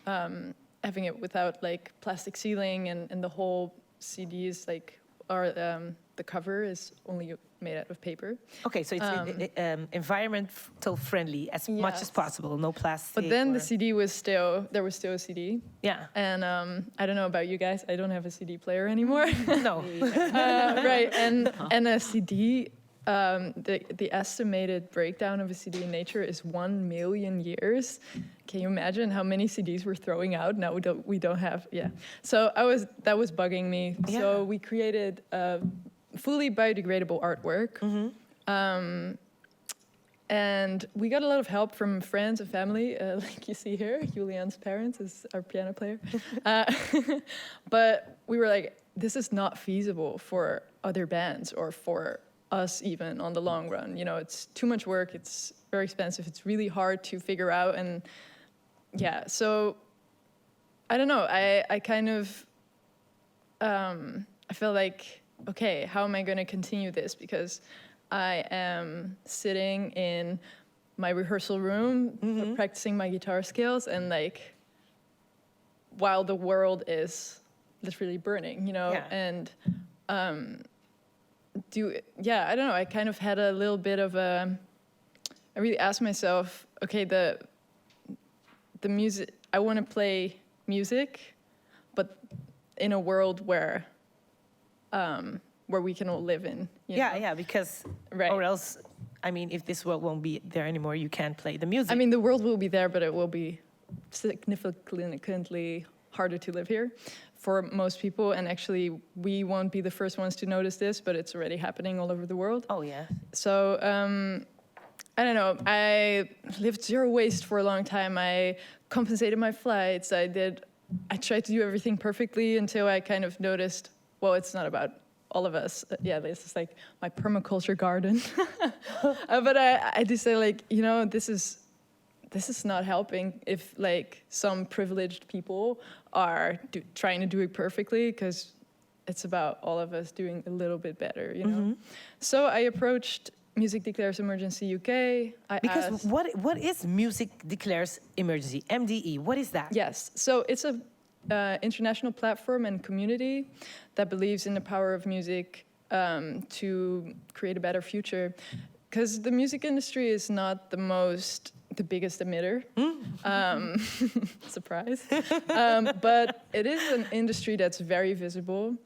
it without like plastic sealing, and the whole CD is like, the cover is only made out of paper. Okay, so it's environmental friendly as much as possible, no plastic. But then the CD was there was still a CD. Yeah. And I don't know about you guys, I don't have a CD player anymore. No. Right, and a CD, the estimated breakdown of a CD in nature is 1 million years. Can you imagine how many CDs we're throwing out? Now we don't have, So that was bugging me. Yeah. So we created fully biodegradable artwork. And we got a lot of help from friends and family, like you see here. Julian's parents is our piano player. But we were like, this is not feasible for other bands or for us even on the long run. You know, it's too much work, it's very expensive, it's really hard to figure out. And so I don't know. I kind of, I feel like, okay, how am I going to continue this? Because I am sitting in my rehearsal room, practicing my guitar skills, and like, while the world is literally burning, you know, and I don't know. I kind of had a little bit of I really asked myself, okay, the music, I want to play music, but in a world where we can all live in. You know? Because right. or else, I mean, if this world won't be there anymore, you can't play the music. I mean, the world will be there, but it will be significantly harder to live here for most people. And actually, we won't be the first ones to notice this, but it's already happening all over the world. Oh, yeah. So, I don't know. I lived zero waste for a long time. I compensated my flights. I tried to do everything perfectly until I kind of noticed, well, it's not about all of us. This is like my permaculture garden. But I just say, like, you know, this is not helping if like some privileged people are trying to do it perfectly, because it's about all of us doing a little bit better, you know. So I approached Music Declares Emergency UK. Because what is Music Declares Emergency, MDE? What is that? Yes, so it's a international platform and community that believes in the power of music to create a better future. Because the music industry is not the biggest emitter. Surprise. But it is an industry that's very visible.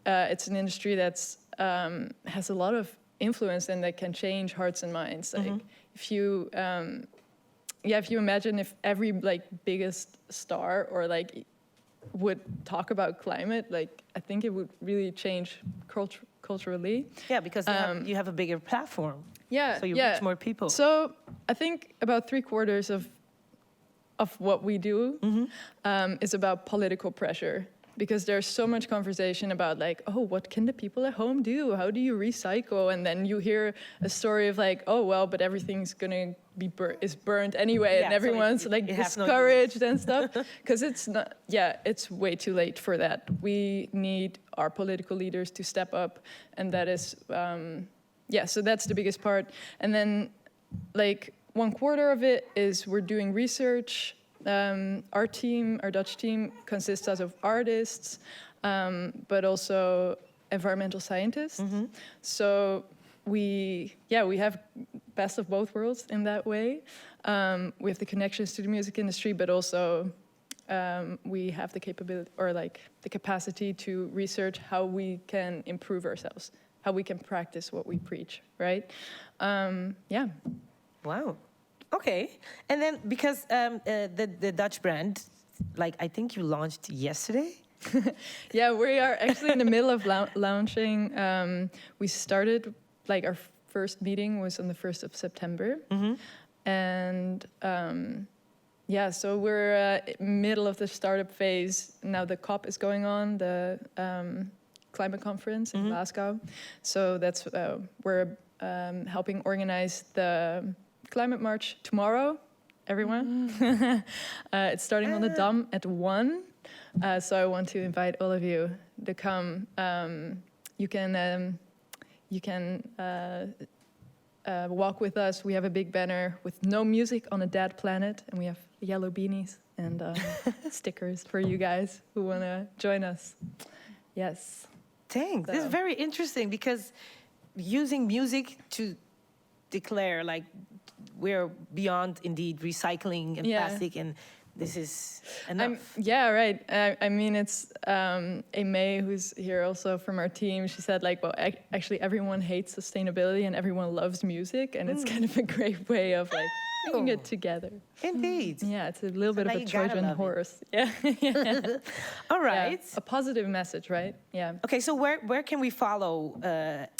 It's an industry that's has a lot of influence and that can change hearts and minds. Like if you imagine if every like biggest star or like would talk about climate, like I think it would really change culturally. Yeah, because you have a bigger platform. Yeah, so you reach more people. So I think about 3/4 of what we do is about political pressure, because there's so much conversation about like, oh, what can the people at home do? How do you recycle? And then you hear a story of like, oh, well, but everything's gonna be burned anyway, and everyone's like discouraged and stuff, because it's not. Yeah, it's way too late for that. We need our political leaders to step up, and that is. So that's the biggest part. And then, like, 1/4 of it is we're doing research. Our Dutch team consists of artists, but also environmental scientists. So we have best of both worlds in that way. We have the connections to the music industry, but also we have the capability or like the capacity to research how we can improve ourselves, how we can practice what we preach, right? Wow. Okay. And then because the Dutch brand, like I think you launched yesterday? Yeah, we are actually in the middle of launching. We started, like our first meeting was on the 1st of September. And so we're middle of the startup phase. Now the COP is going on, the climate conference in Glasgow. So that's we're helping organize the climate march tomorrow, everyone. It's starting on the Dam at 1. So I want to invite all of you to come. You can walk with us. We have a big banner with no music on a dead planet, and we have yellow beanies and stickers for you guys who want to join us. Yes. Thanks. This is very interesting, because using music to declare like we're beyond indeed recycling and plastic, and this is enough. Right. I mean, it's Aimee, who's here also from our team. She said, like, well, actually everyone hates sustainability and everyone loves music, and it's kind of a great way of like bringing it together. Indeed. Yeah, it's a little bit of a Trojan horse. Yeah. All right. Yeah, a positive message, right? Yeah. Okay, so where can we follow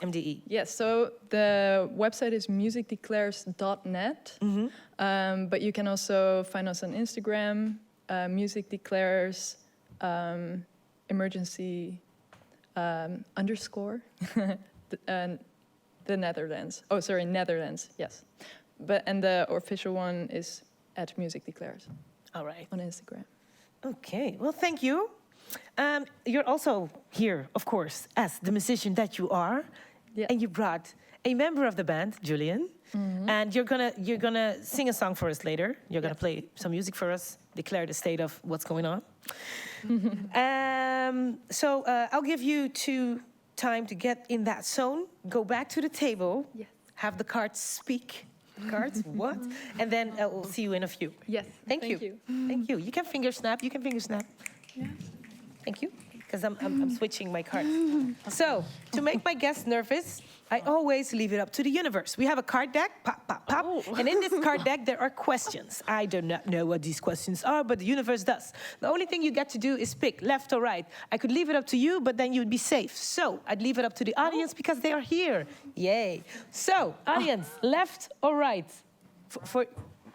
MDE? Yes, so the website is musicdeclares.net. But you can also find us on Instagram, Music Declares Emergency _ the Netherlands. Oh, sorry, Netherlands. Yes, and the official one is @Music Declares. All right. On Instagram. Okay, well, thank you. You're also here, of course, as the musician that you are. Yeah. And you brought a member of the band, Julian. And you're gonna sing a song for us later. You're gonna play some music for us, declare the state of what's going on. So I'll give you time to get in that zone, go back to the table, have the cards speak. Cards, what? And then we'll see you in a few. Yes. Thank you. Thank you. You can finger snap. Yeah. Thank you. Because I'm switching my cards. So, to make my guests nervous, I always leave it up to the universe. We have a card deck, pop, pop, pop. And in this card deck, there are questions. I do not know what these questions are, but the universe does. The only thing you get to do is pick left or right. I could leave it up to you, but then you'd be safe. So, I'd leave it up to the audience because they are here. Yay. So, audience, left or right? For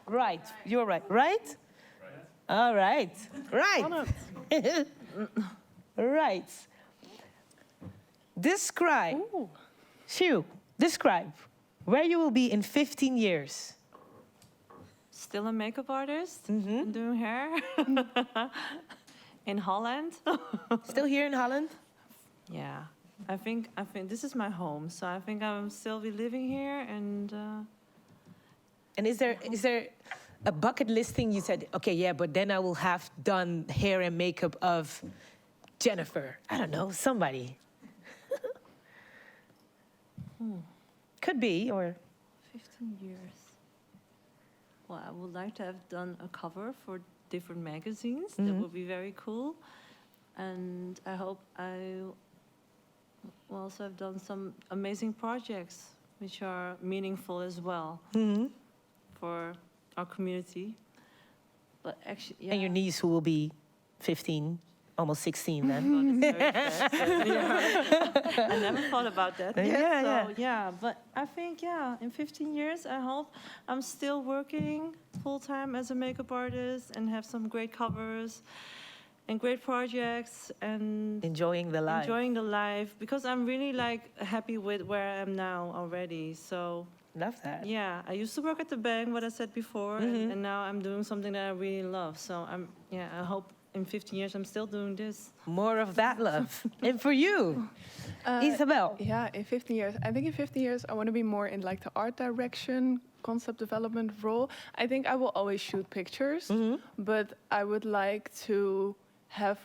right. You're right. Right? All right. Right. Right. Describe. Xiu, describe where you will be in 15 years. Still a makeup artist, doing hair in Holland. Still here in Holland? Yeah, I think this is my home, so I think I will still be living here. And is there a bucket list thing you said? Okay, yeah, but then I will have done hair and makeup of Jennifer. I don't know, somebody. Could be, or 15 years. Well, I would like to have done a cover for different magazines. That would be very cool. And I hope I will also have done some amazing projects which are meaningful as well for our community. But actually, yeah. And your niece, who will be 15, almost 16 then. I never thought about that. But I think, in 15 years, I hope I'm still working full-time as a makeup artist and have some great covers and great projects and enjoying the life. Because I'm really happy with where I am now already. So love that. Yeah, I used to work at the bank, what I said before, and now I'm doing something that I really love. So I hope in 15 years I'm still doing this. More of that love. And for you, Isabell? Yeah, in 15 years. I think in 15 years I want to be more in the art direction, concept development role. I think I will always shoot pictures, but I would like to have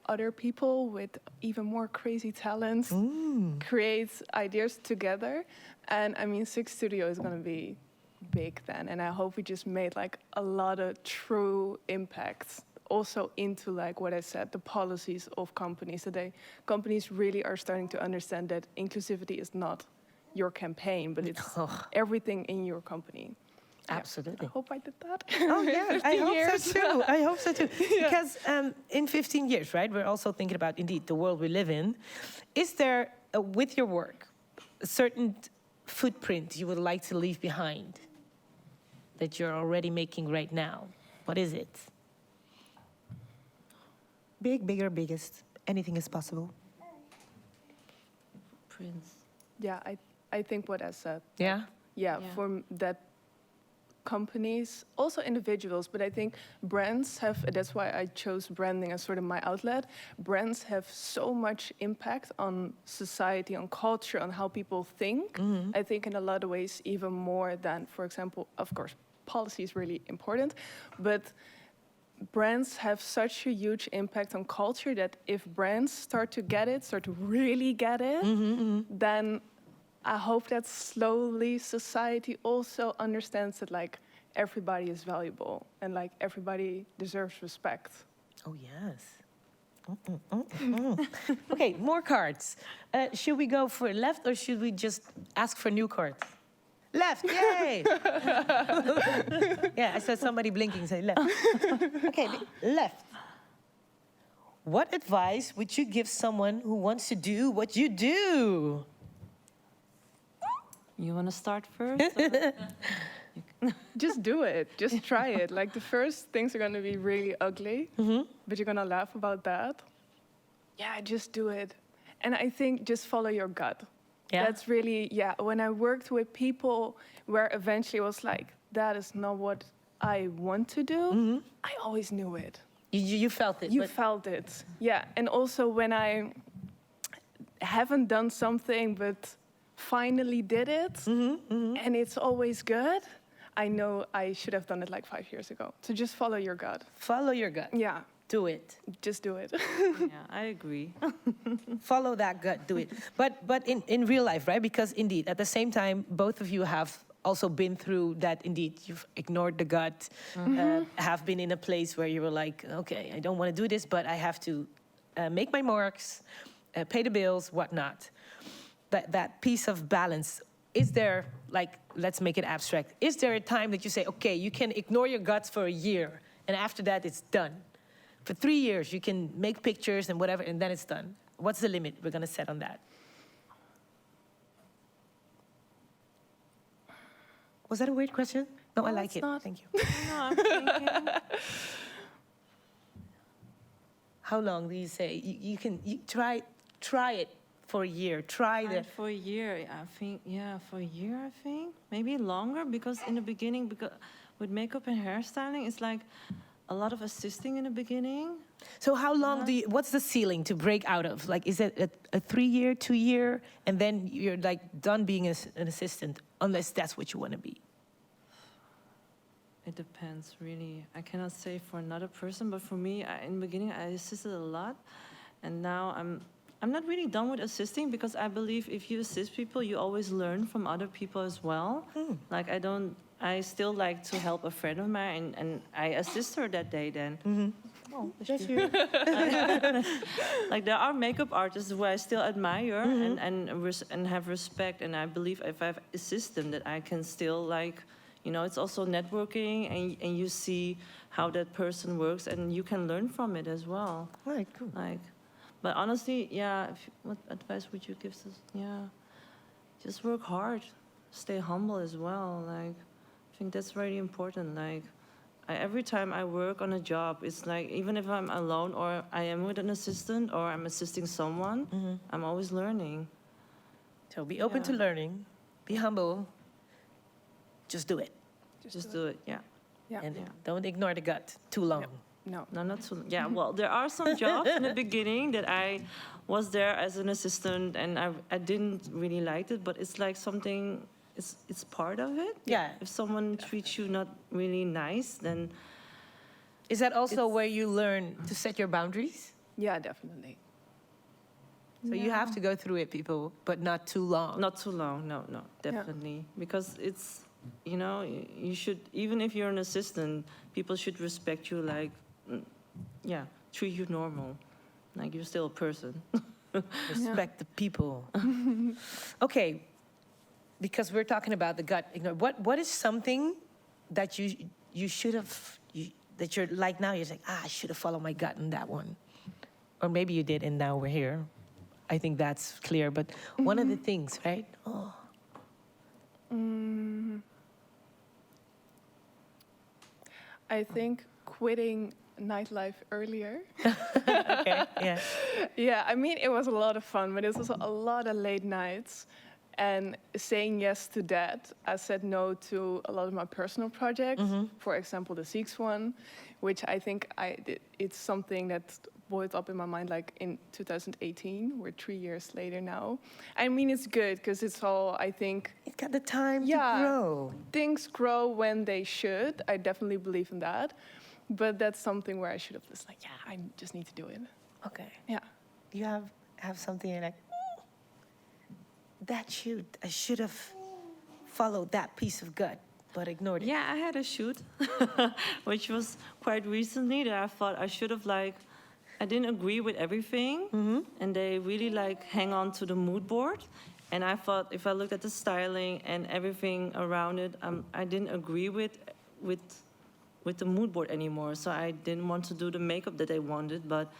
other people with even more crazy talents create ideas together. And I mean, Six Studio is going to be big then. And I hope we just made a lot of true impacts also into what I said, the policies of companies. Today, companies really are starting to understand that inclusivity is not your campaign, but it's everything in your company. Absolutely. I hope I did that. Oh yeah, I hope so too. Because in 15 years, right, we're also thinking about indeed the world we live in. Is there, with your work, a certain footprint you would like to leave behind that you're already making right now? What is it? Big, bigger, biggest. Anything is possible. Prince. Yeah, I think what I said. Yeah? Yeah, for that companies, also individuals, but I think brands have, that's why I chose branding as sort of my outlet. Brands have so much impact on society, on culture, on how people think. I think in a lot of ways, even more than, for example, of course, policy is really important, but brands have such a huge impact on culture that if brands start to really get it, then I hope that slowly society also understands that everybody is valuable and everybody deserves respect. Oh yes. Okay, more cards. Should we go for left or should we just ask for new cards? Left, yay! Yeah, I saw somebody blinking, say left. Okay, left. What advice would you give someone who wants to do what you do? You want to start first? Just do it. Just try it. The first things are going to be really ugly, but you're going to laugh about that. Yeah, just do it. And I think just follow your gut. Yeah. That's really, when I worked with people where eventually it was that is not what I want to do, I always knew it. You felt it. You but felt it, yeah. And also when I haven't done something but finally did it, and it's always good, I know I should have done it like 5 years ago. So just follow your gut. follow your gut. Yeah, Do it. just do it. Yeah, I agree. Follow that gut. Do it. But in real life, right? Because indeed, at the same time, both of you have also been through that. Indeed, you've ignored the gut, have been in a place where you were like, okay, I don't want to do this, but I have to make my marks, pay the bills, whatnot. That piece of balance. Is there, like, let's make it abstract. Is there a time that you say, okay, you can ignore your guts for a year, and after that, it's done? For 3 years, you can make pictures and whatever, and then it's done. What's the limit we're going to set on that? Was that a weird question? No, I like it's it. not. Thank you. No, I'm thinking. How long do you say? You can try it for a year. Try the. For a year, I think. Yeah, for a year, I think. Maybe longer, because in the beginning, because with makeup and hairstyling, it's like a lot of assisting in the beginning. So how long do you? What's the ceiling to break out of? Like, is it a 3 year, 2 year, and then you're like done being an assistant, unless that's what you want to be? It depends, really. I cannot say for another person, but for me, in the beginning, I assisted a lot, and now I'm not really done with assisting, because I believe if you assist people, you always learn from other people as well. Like I still like to help a friend of mine, and I assist her that day then. Oh, that's you. Like there are makeup artists who I still admire and have respect, and I believe if I assist them, that I can still like, you know, it's also networking, and you see how that person works, and you can learn from it as well. All right, cool. Like, but honestly, yeah, what advice would you give us? Yeah, just work hard, stay humble as well. Like, I think that's really important. Like, every time I work on a job, it's like, even if I'm alone or I am with an assistant or I'm assisting someone, I'm always learning. So be open to learning. Be humble. Just do it. Just do it, yeah. Yeah. And don't ignore the gut too long. No. No, not too. Yeah, well, there are some jobs in the beginning that I was there as an assistant, and I didn't really like it, but it's like something. It's part of it. Yeah. If someone treats you not really nice, then Is that also where you learn to set your boundaries? Yeah, definitely. So you have to go through it, people, but not too long. not too long. No, definitely, because it's, you know, you should, even if you're an assistant, people should respect you. Like, treat you normal, like you're still a person. Respect the people. Okay, because we're talking about the gut. What is something that you should have, that you're like now, you're like, I should have followed my gut in that one. Or maybe you did and now we're here. I think that's clear, but one of the things, right? Oh. I think quitting nightlife earlier. Okay, yeah. Yeah, I mean, it was a lot of fun, but it was also a lot of late nights. And saying yes to that, I said no to a lot of my personal projects. For example, the Seeks one, which I think it's something that boiled up in my mind like in 2018. We're 3 years later now. I mean, it's good because it's all, I think... It got the time to grow. Things grow when they should. I definitely believe in that. But that's something where I should have just like, I just need to do it. Okay. Yeah. You have something you're like, I should have followed that piece of gut, but ignored it. Yeah, I had a shoot, which was quite recently, that I thought I should have, like, I didn't agree with everything, and they really like hang on to the mood board. And I thought if I looked at the styling and everything around it, I didn't agree with the mood board anymore. So I didn't want to do the makeup that they wanted, but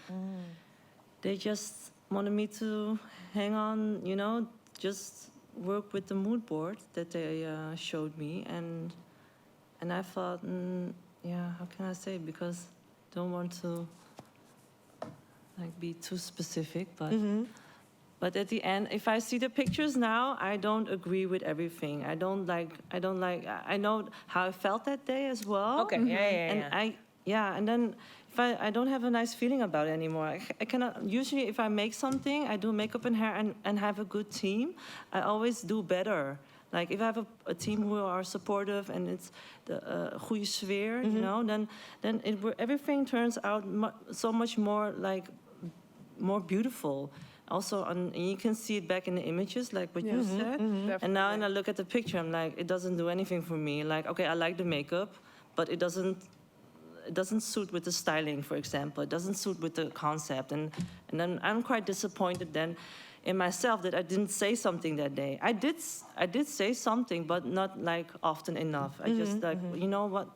they just wanted me to hang on, you know, just work with the mood board that they showed me. And I thought, how can I say? Because I don't want to like be too specific, but but at the end, if I see the pictures now, I don't agree with everything. I know how I felt that day as well. Okay, and yeah, and then if I don't have a nice feeling about it anymore. I cannot, usually if I make something, I do makeup and hair and have a good team, I always do better. Like if I have a team who are supportive and it's the goede sfeer, you know, then everything turns out so much more like more beautiful. Also, and you can see it back in the images, like what you said. And now when I look at the picture, I'm like, it doesn't do anything for me. Like, okay, I like the makeup, but it doesn't suit with the styling, for example. It doesn't suit with the concept. And then I'm quite disappointed then in myself that I didn't say something that day. I did say something, but not like often enough. I just like, you know what,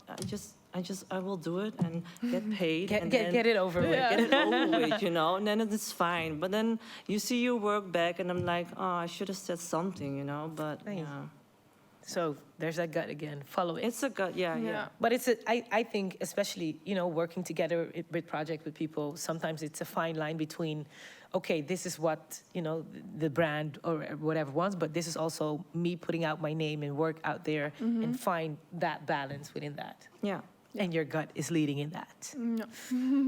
I will do it and get paid. Get it over with. Get it over with, you know, and then it's fine. But then you see your work back and I'm like, oh, I should have said something, you know, but yeah. So there's that gut again. Follow it. It's a gut, yeah. But I think, especially, you know, working together with project with people, sometimes it's a fine line between, okay, this is what, you know, the brand or whatever wants, but this is also me putting out my name and work out there and find that balance within that. Yeah. And your gut is leading in that. No.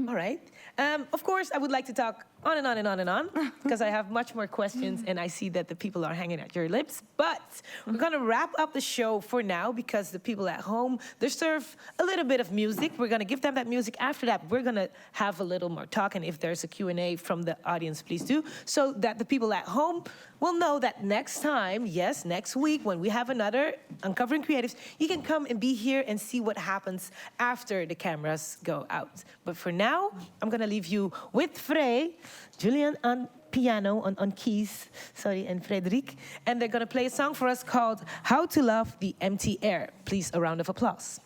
All right. Of course, I would like to talk on and on and on and on because I have much more questions and I see that the people are hanging at your lips. But we're going to wrap up the show for now because the people at home deserve a little bit of music. We're going to give them that music. After that, we're going to have a little more talk. And if there's a Q&A from the audience, please do, so that the people at home will know that next time, yes, next week, when we have another Uncovering Creatives, you can come and be here and see what happens after the cameras go out. But for now, I'm going to leave you with Frey, Julian on piano, on keys, and Frederick. And they're going to play a song for us called How to Love the Empty Air. Please, a round of applause.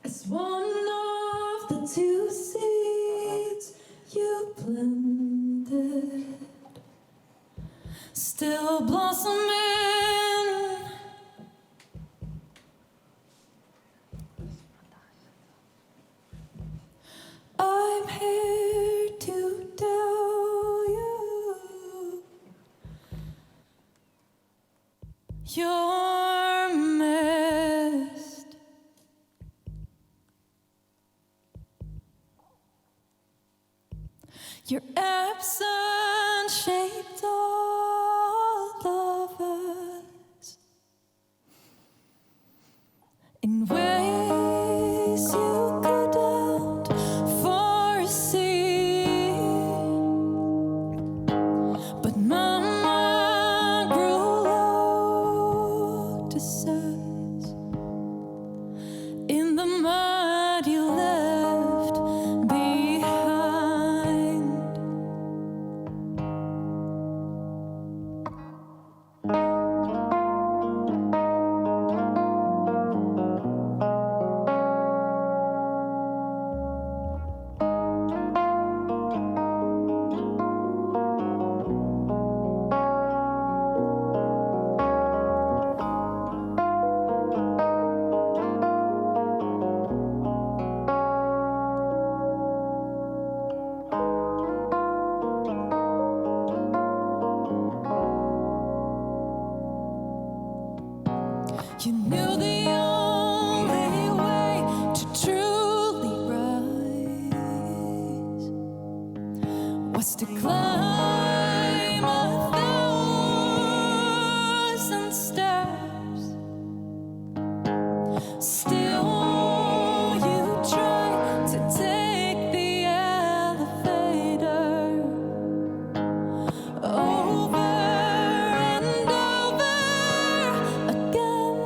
As one of the two seeds you planted, still blossoming, I'm here to tell you you're missed. Your absence shaped all of us in ways you couldn't foresee. But Mama grew lotuses in the mud you left behind. You knew the only way to truly rise was to climb 1,000 steps. Still, you try to take the elevator over and over again.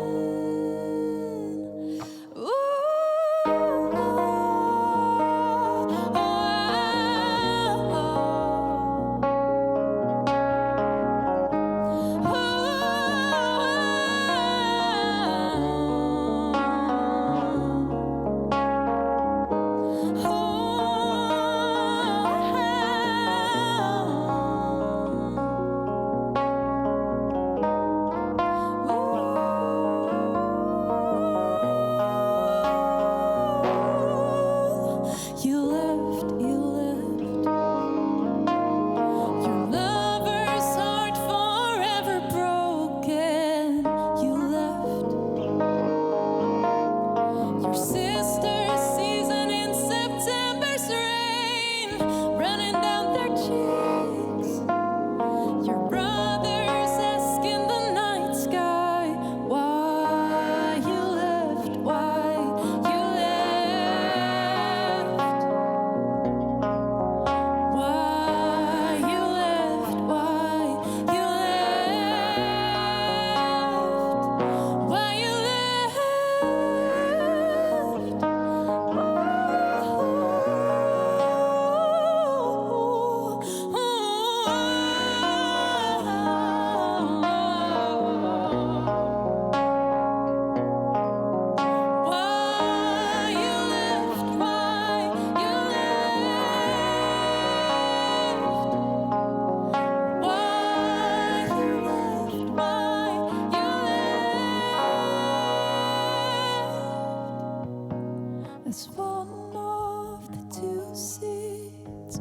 as one of the two seeds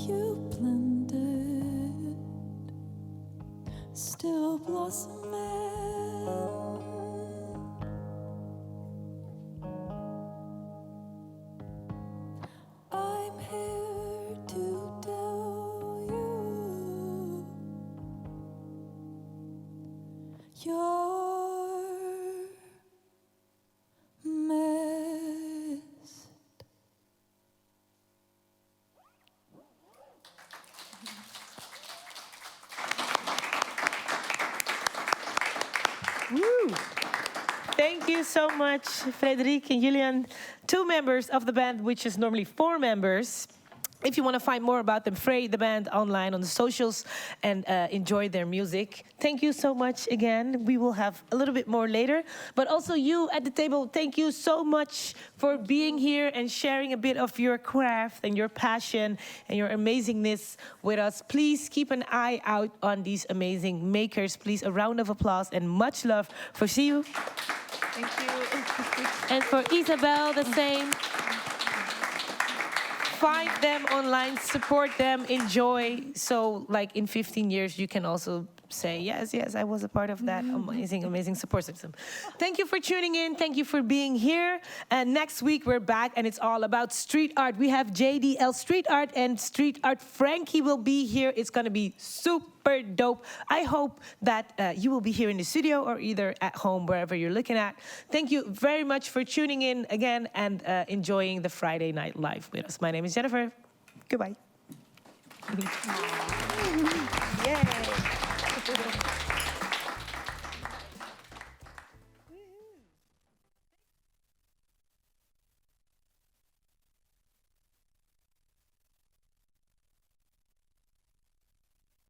you planted still blossoming. I'm here to tell you you're missed. Woo. Thank you so much, Frederike and Julian, 2 members of the band, which is normally 4 members. If you want to find more about them, the band online on the socials and enjoy their music. Thank you so much again. We will have a little bit more later. But also you at the table, thank you so much for being here and sharing a bit of your craft and your passion and your amazingness with us. Please keep an eye out on these amazing makers. Please, a round of applause and much love for Xiu. Thank you. And for Isabell, the same. Find them online, support them, enjoy. So, like in 15 years, you can also say, yes, I was a part of that amazing support system. Thank you for tuning in. Thank you for being here. And next week, we're back, and it's all about street art. We have JDL Street Art and Street Art Frankie will be here. It's going to be super dope. I hope that you will be here in the studio or either at home, wherever you're looking at. Thank you very much for tuning in again and enjoying the Friday Night Live with us. My name is Jennifer. Goodbye.